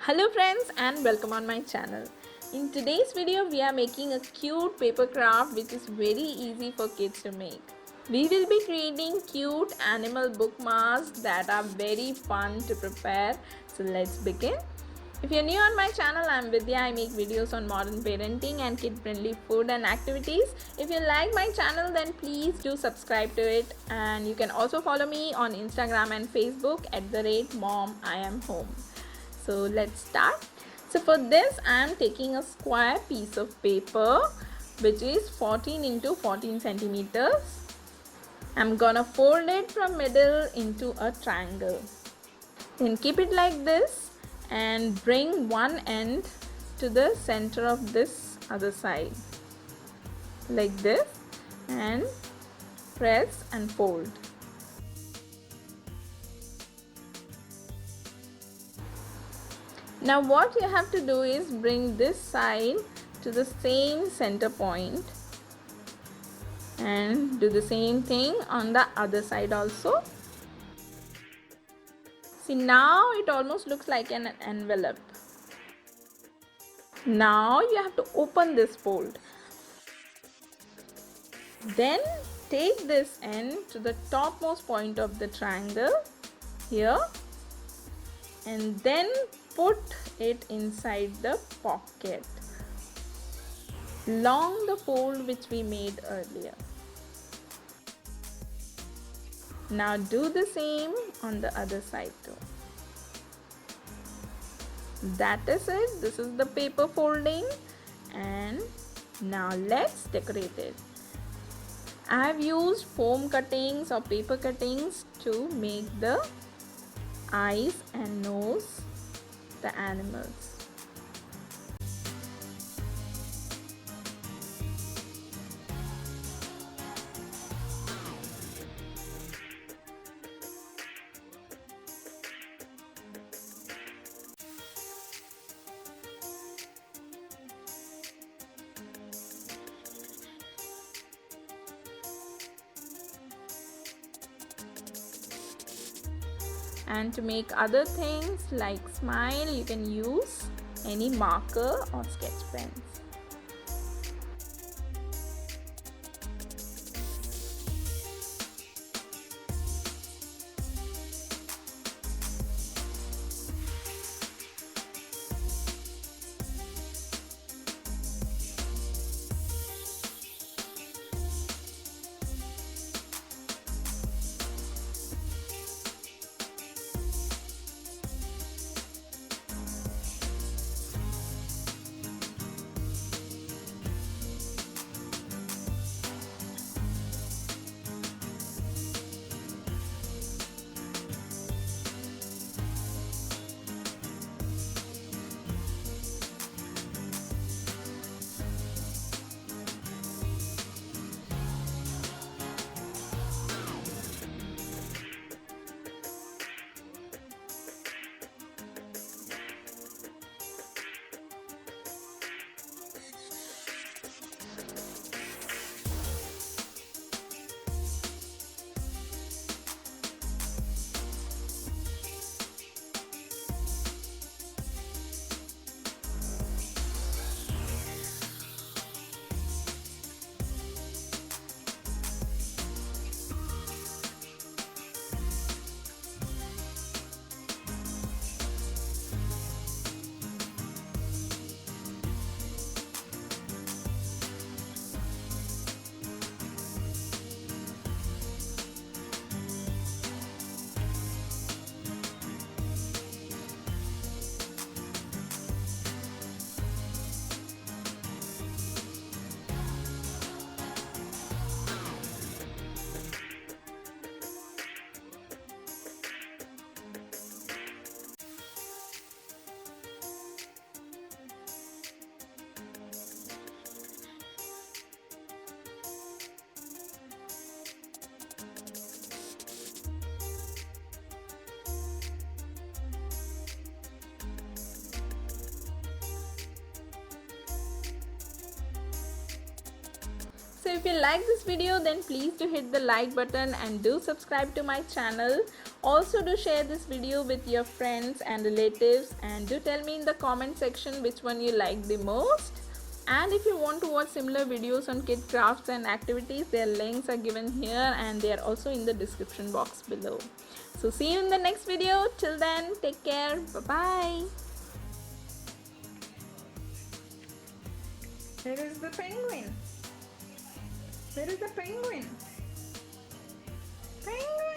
Hello friends and welcome on my channel. In today's video we are making a cute paper craft which is very easy for kids to make. We will be creating cute animal bookmarks that are very fun to prepare. So let's begin. If you're new on my channel, I'm Vidya. I make videos on modern parenting and kid-friendly food and activities. If you like my channel, then please do subscribe to it. And you can also follow me on Instagram and Facebook at @momIamhome. So let's start. So for this, I'm taking a square piece of paper which is 14 into 14 centimeters. I'm gonna fold it from middle into a triangle. Then keep it like this and bring one end to the center of this other side like this and press and fold. Now what you have to do is bring this side to the same center point and do the same thing on the other side also. See, now it almost looks like an envelope. Now you have to open this fold. Then take this end to the topmost point of the triangle here and then put it inside the pocket along the fold which we made earlier. Now do the same on the other side too. That is it. This is the paper folding, and now let's decorate it. I have used foam cuttings or paper cuttings to make the eyes and nose the animals. And to make other things like smile, you can use any marker or sketch pens. So if you like this video, then please do hit the like button and do subscribe to my channel. Also, do share this video with your friends and relatives, and do tell me in the comment section which one you like the most. And if you want to watch similar videos on kid crafts and activities, their links are given here and they are also in the description box below. So see you in the next video. Till then, take care. Bye bye. Where is the penguin? Where is the penguin? Penguin!